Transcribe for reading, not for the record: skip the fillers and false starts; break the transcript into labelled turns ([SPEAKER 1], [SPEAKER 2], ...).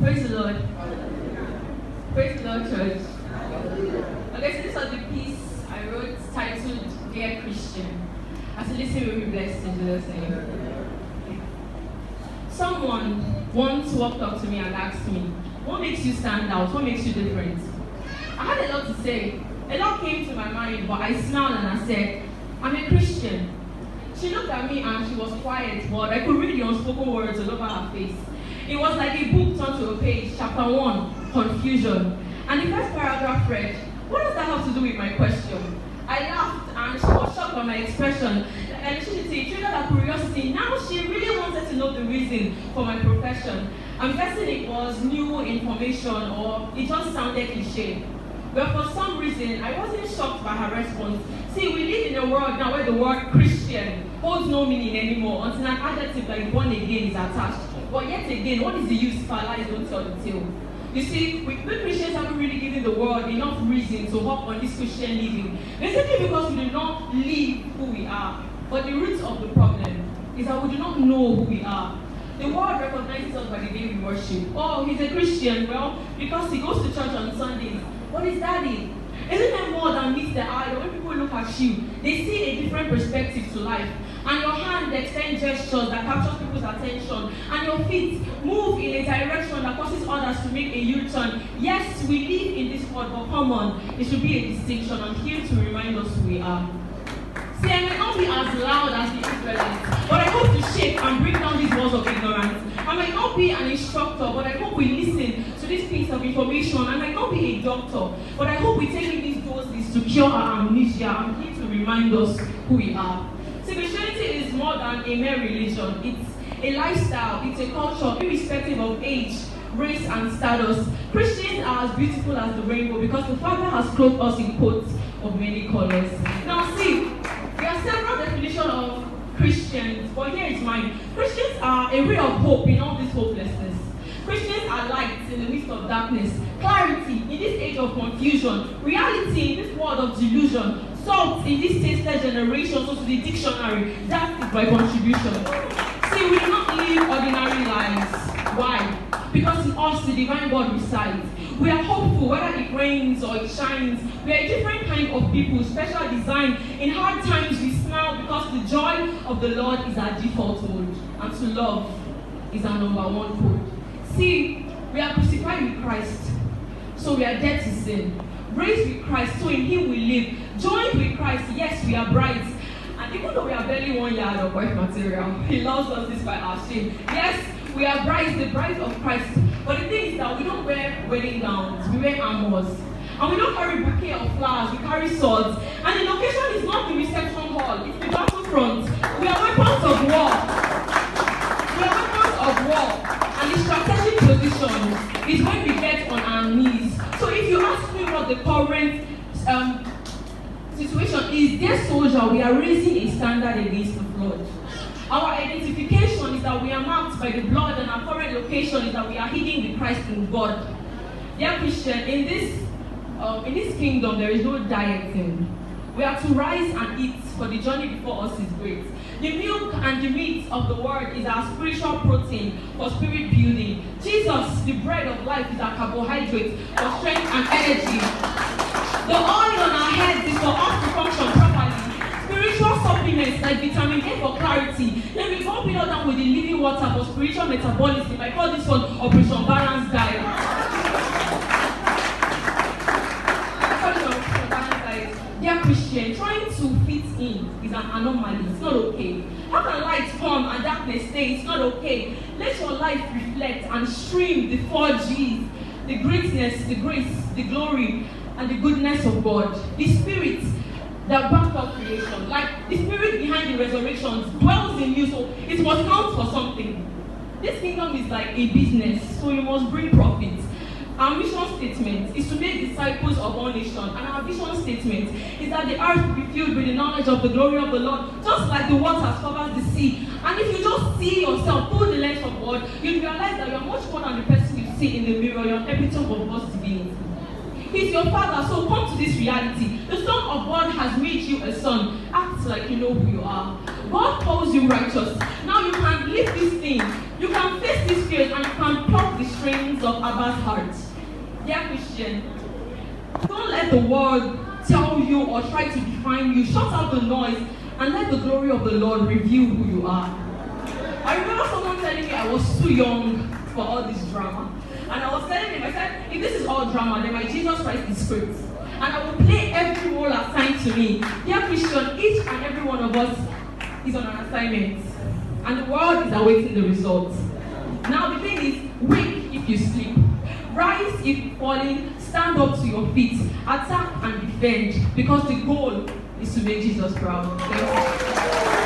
[SPEAKER 1] Praise the Lord. Praise the Lord, church. Okay, so this was the piece I wrote titled Dear Christian. As you listen, will be blessed in Jesus' name. Someone once walked up to me and asked me, what makes you stand out? What makes you different? I had a lot to say. A lot came to my mind, but I smiled and I said, I'm a Christian. She looked at me and she was quiet, but I could read the unspoken words all over her face. It was like a book turned to a page, chapter 1, confusion. And the first paragraph read, what does that have to do with my question? I laughed and she was shocked by my expression. And she triggered her curiosity. Now she really wanted to know the reason for my profession. I'm guessing it was new information or it just sounded cliche. But for some reason, I wasn't shocked by her response. See, we live in a world now where the word Christian holds no meaning anymore until an adjective like born again is attached. But yet again, what is the use if our lives don't tell the tale? You see, we Christians haven't really given the world enough reason to hop on this Christian living. Basically because we do not live who we are. But the root of the problem is that we do not know who we are. The world recognizes us by the day we worship. Oh, he's a Christian. Well, because he goes to church on Sundays. What is that? Isn't there more than meets the eye? When people look at you, they see a different perspective to life. And your hand extends gestures that capture people's attention. And your feet move in a direction that causes others to make a U-turn. Yes, we live in this world, but come on, it should be a distinction. I'm here to remind us who we are. See, I may not be as loud as the Israelites, but I hope to shake and break down these walls of ignorance. I might not be an instructor, but I hope we listen to this piece of information. I might not be a doctor, but I hope we take in these doses to cure our amnesia. I'm here to remind us who we are. See, Christianity is more than a mere religion. It's a lifestyle, it's a culture, irrespective of age, race, and status. Christians are as beautiful as the rainbow because the Father has clothed us in coats of many colors. Now see, there are several definitions of Christians, but here is mine. Christians are a ray of hope in all this hopelessness. Christians are lights in the midst of darkness, clarity in this age of confusion, reality in this world of delusion, salt in this tasteless generation. So to the dictionary, that is my contribution. See, we do not live ordinary lives. Why? Because in us the divine God resides. We are hopeful whether it rains or it shines. We are a different kind of people, special design. In hard times we smile because the joy of the Lord is our default mode. And to love is our number one code. See, we are crucified with Christ, so we are dead to sin. Raised with Christ, so in Him we live. Joined with Christ, yes, we are bright. And even though we are barely 1 yard of wife material, He loves us despite our shame. Yes, we are bright, the bride of Christ. But the thing is that we don't wear wedding gowns, we wear armors. And we don't carry bouquet of flowers, we carry swords. And the location is not the reception hall, it's the battlefront. We are weapons of war. We are weapons of war. And the strategic position is when we get on our knees. So if you ask me what the current situation is, dear soldier, we are raising a standard against the flood. Our identification is that we are marked by the blood, and our current location is that we are hidden with Christ in God. Dear Christian, in this kingdom there is no dieting. We are to rise and eat, for the journey before us is great. The milk and the meat of the word is our spiritual protein for spirit building. Jesus, the bread of life, is our carbohydrate for strength and energy. The oil on our heads is for us to function properly. Spiritual supplements like vitamin A for clarity. Then we go below down with the living water for spiritual metabolism. I call this one Operation Balance Diet. Dear Christian, trying to fit in is an anomaly. It's not okay. How can light come and darkness stay? It's not okay. Let your life reflect and stream the 4 G's, the greatness, the grace, the glory, and the goodness of God. The Spirit that backed up creation, like the Spirit behind the resurrections, dwells in you, so it must count for something. This kingdom is like a business, so you must bring profit. Our mission statement is to make disciples of all nations, and our vision statement is that the earth will be filled with the knowledge of the glory of the Lord, just like the waters covers the sea. And if you just see yourself through the lens of God, you realize that you are much more than the person you see in the mirror. You are an epitome of God's divinity. He's your father, so come to this reality. The Son of God has made you a son. Act like you know who you are. God calls you righteous. Now you can live this thing. You can face this fear and you can pluck the strings of to define you. Shut out the noise and let the glory of the Lord reveal who you are. I remember someone telling me I was too young for all this drama. And I was telling him, I said, if this is all drama, then my Jesus Christ is script. And I will play every role assigned to me. Dear Christian, each and every one of us is on an assignment. And the world is awaiting the results. Now the thing is, wake if you sleep. Rise if falling, stand up to your feet, attack and defend. Because the goal is to make Jesus proud. Thank you.